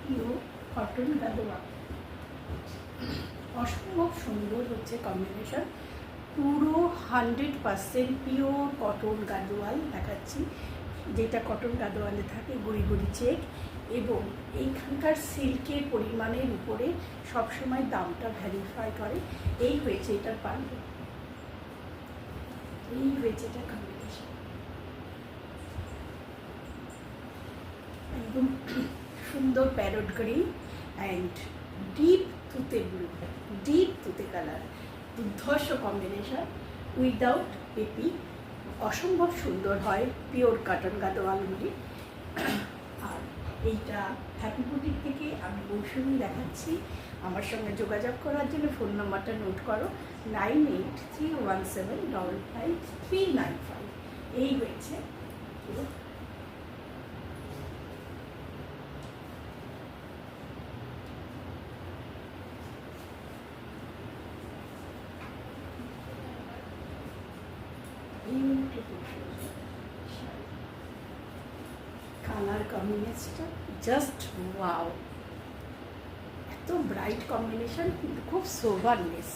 Pure cotton গাদোয়া। অসম্ভব সুন্দর হচ্ছে কম্বিনেশন। পুরো 100% পিওর কটন গাদোয়াল দেখাচ্ছি, যেটা কটন গাদোয়ালে থাকে গুড়ি গুড়ি চেক, এবং এইখানকার সিল্কের পরিমাণের উপরে সবসময় দামটা ভ্যারিফাই করে। এই হয়েছে এটার পাল্টে, এই হয়েছে এটা কম্বিনেশন। একদম সুন্দর প্যারট গ্রিন অ্যান্ড ডিপ তুতে ব্লু, ডিপ তুতে কালার, দুর্ধর্ষ কম্বিনেশন উইদাউট পেপি। অসম্ভব সুন্দর হয় পিওর কটন গাদোয়ালগুলি। আর এইটা হ্যাপি বুটিক থেকে আমি মৌসুমি দেখাচ্ছি। আমার সঙ্গে যোগাযোগ করার জন্য ফোন নাম্বারটা নোট করো, 9831755395। এই হয়েছে কালার কম্বিনেশনটা জাস্ট ওয়াও। এত ব্রাইট কম্বিনেশন কিন্তু খুব সোভারনেস।